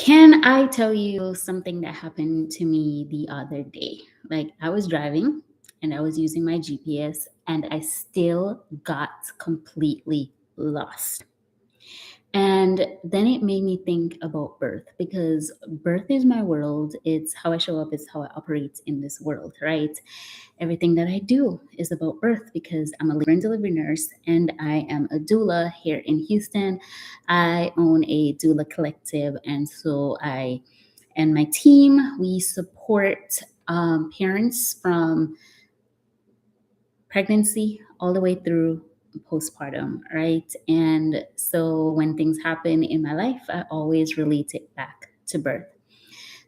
Can I tell you something that happened to me the other day? Like, I was driving and I was using my GPS and I still got completely lost. And then it made me think about birth because birth is my world. It's how I show up, it's how I operate in this world, right? Everything that I do is about birth because I'm a labor and delivery nurse and I am a doula here in Houston. I own a doula collective, and so I and my team, we support parents from pregnancy all the way through postpartum, right? And so when things happen in my life, I always relate it back to birth.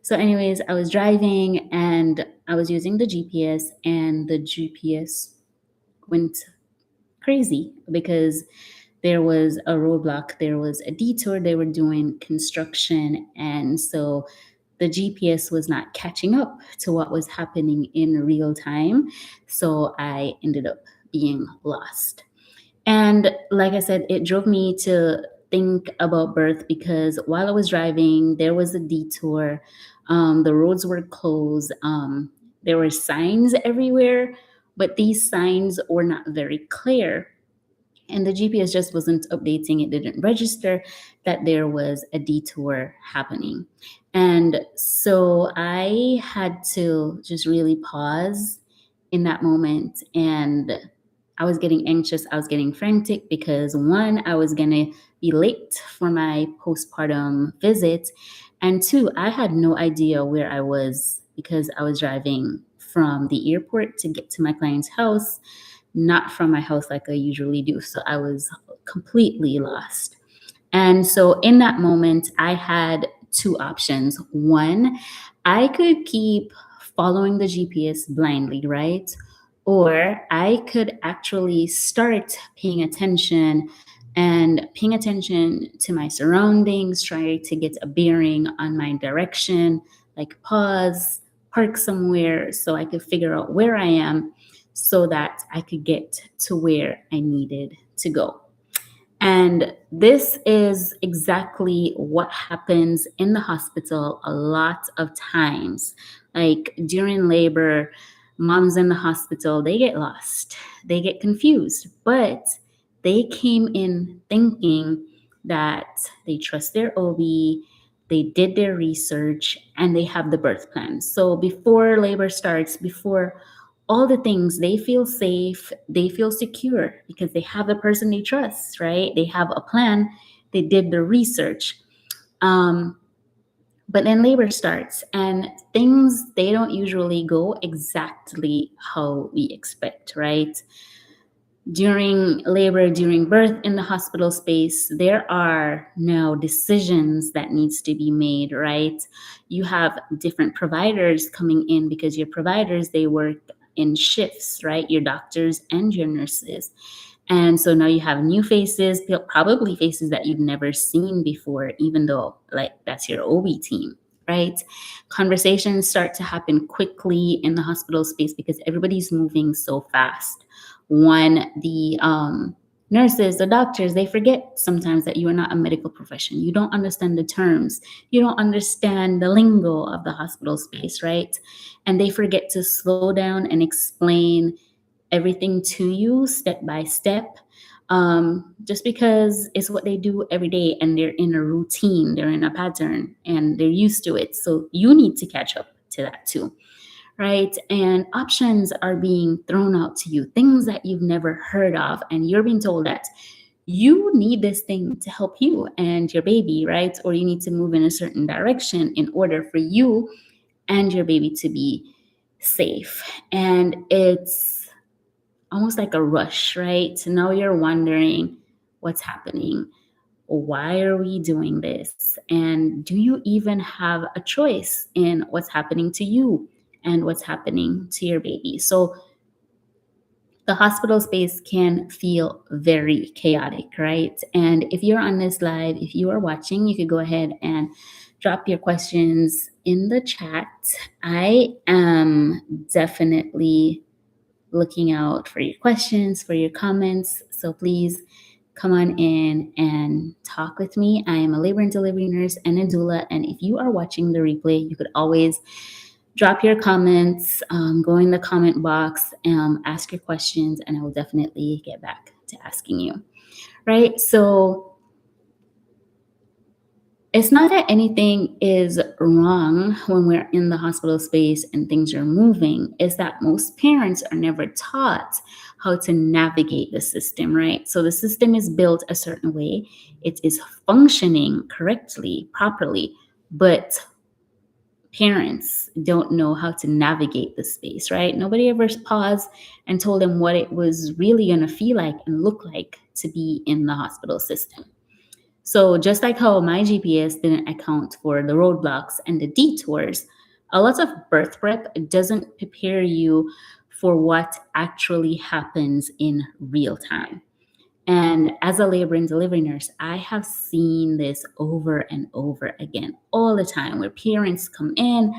So, anyways, I was driving and I was using the GPS, and the GPS went crazy because there was a roadblock, there was a detour, they were doing construction. And so the GPS was not catching up to what was happening in real time. So I ended up being lost. And like I said, it drove me to think about birth because while I was driving, there was a detour. The roads were closed. There were signs everywhere, but these signs were not very clear. And the GPS just wasn't updating. It didn't register that there was a detour happening. And so I had to just really pause in that moment. And I was getting anxious. I was getting frantic because one, I was going to be late for my postpartum visit. And two, I had no idea where I was because I was driving from the airport to get to my client's house, not from my house like I usually do. So I was completely lost. And so in that moment, I had two options. One, I could keep following the GPS blindly, right? Or I could actually start paying attention and paying attention to my surroundings, try to get a bearing on my direction, like pause, park somewhere so I could figure out where I am so that I could get to where I needed to go. And this is exactly what happens in the hospital a lot of times. Like during labor, moms in the hospital, they get lost, they get confused, but they came in thinking that they trust their OB, they did their research, and they have the birth plan. So before labor starts, before all the things, they feel safe, they feel secure because they have the person they trust, right? They have a plan, they did the research. Um, but then labor starts and things, they don't usually go exactly how we expect, right? During labor, during birth in the hospital space, there are now decisions that needs to be made, right? You have different providers coming in because your providers, they work in shifts, right? Your doctors and your nurses. And so now you have new faces, probably faces that you've never seen before, even though like that's your OB team, right? Conversations start to happen quickly in the hospital space because everybody's moving so fast. One, the nurses, the doctors, they forget sometimes that you are not a medical profession. You don't understand the terms. You don't understand the lingo of the hospital space, right? And they forget to slow down and explain everything to you step by step, just because it's what they do every day and they're in a routine, they're in a pattern and they're used to it. So you need to catch up to that too, right? And options are being thrown out to you, things that you've never heard of, and you're being told that you need this thing to help you and your baby, right? Or you need to move in a certain direction in order for you and your baby to be safe. And it's almost like a rush, right? So now you're wondering what's happening. Why are we doing this? And do you even have a choice in what's happening to you and what's happening to your baby? So the hospital space can feel very chaotic, right? And if you're on this live, if you are watching, you could go ahead and drop your questions in the chat. I am definitely looking out for your questions, for your comments. So please come on in and talk with me. I am a labor and delivery nurse and a doula. And if you are watching the replay, you could always drop your comments, go in the comment box, ask your questions, and I will definitely get back to asking you. Right? So it's not that anything is wrong when we're in the hospital space and things are moving. It's that most parents are never taught how to navigate the system, right? So the system is built a certain way, it is functioning correctly, properly, but parents don't know how to navigate the space, right? Nobody ever paused and told them what it was really going to feel like and look like to be in the hospital system. So just like how my GPS didn't account for the roadblocks and the detours, a lot of birth prep doesn't prepare you for what actually happens in real time. And as a labor and delivery nurse, I have seen this over and over again all the time where parents come in,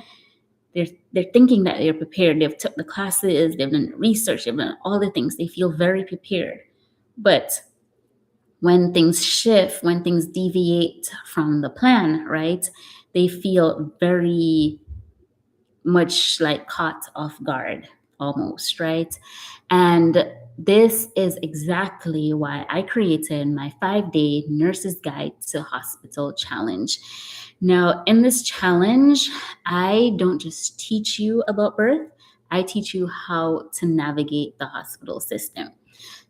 they're thinking that they're prepared. They've took the classes, they've done the research, they've done all the things. They feel very prepared. But when things shift, when things deviate from the plan, right, they feel very much like caught off guard almost, right? And this is exactly why I created my 5-day Nurse's Guide to Hospital Challenge. Now, in this challenge, I don't just teach you about birth, I teach you how to navigate the hospital system.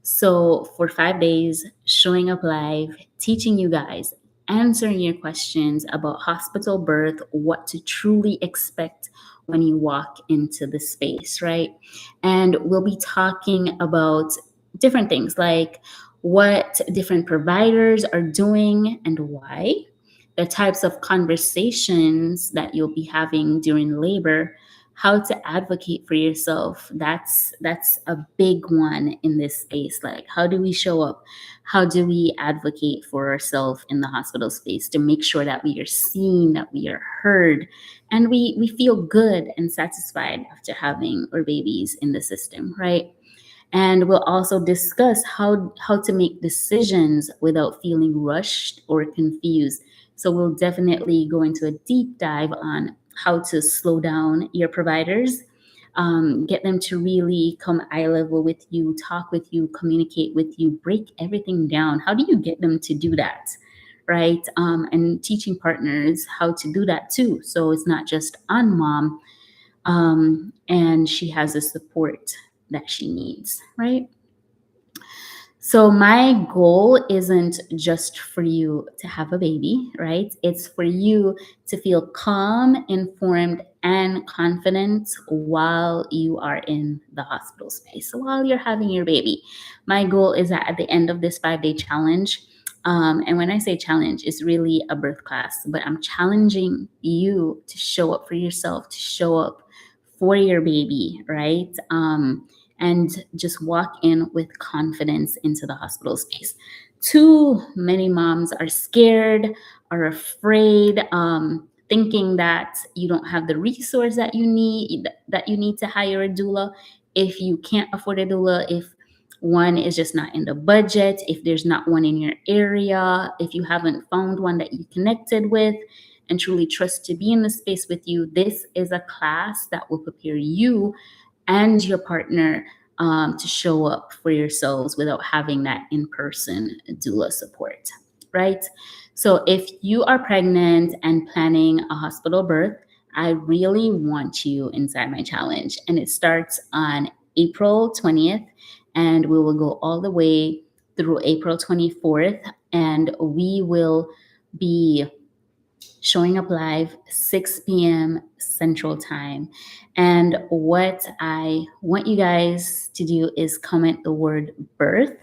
So, for 5 days, showing up live, teaching you guys, answering your questions about hospital birth, what to truly expect when you walk into the space, right? And we'll be talking about different things like what different providers are doing and why, the types of conversations that you'll be having during labor, how to advocate for yourself. That's a big one in this space. Like, how do we show up? How do we advocate for ourselves in the hospital space to make sure that we are seen, that we are heard, and we feel good and satisfied after having our babies in the system, right? And we'll also discuss how to make decisions without feeling rushed or confused. So we'll definitely go into a deep dive on how to slow down your providers, get them to really come eye level with you, talk with you, communicate with you, break everything down. How do you get them to do that? Right? And teaching partners how to do that too. So it's not just on mom, and she has the support that she needs, right? So my goal isn't just for you to have a baby, right? It's for you to feel calm, informed, and confident while you are in the hospital space, so while you're having your baby. My goal is that at the end of this 5-day challenge, and when I say challenge, it's really a birth class, but I'm challenging you to show up for yourself, to show up for your baby, right? And just walk in with confidence into the hospital space. Too many moms are scared, are afraid, thinking that you don't have the resource that you need to hire a doula. If you can't afford a doula, if one is just not in the budget, if there's not one in your area, if you haven't found one that you connected with and truly trust to be in the space with you, this is a class that will prepare you and your partner to show up for yourselves without having that in-person doula support, right? So if you are pregnant and planning a hospital birth, I really want you inside my challenge. And it starts on April 20th, and we will go all the way through April 24th, and we will be showing up live 6 p.m. Central Time. And what I want you guys to do is comment the word birth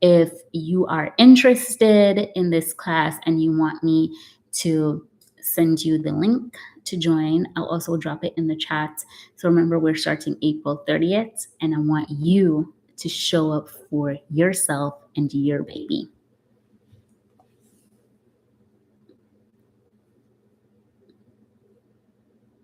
if you are interested in this class and you want me to send you the link to join. I'll also drop it in the chat. So remember, we're starting April 30th, and I want you to show up for yourself and your baby.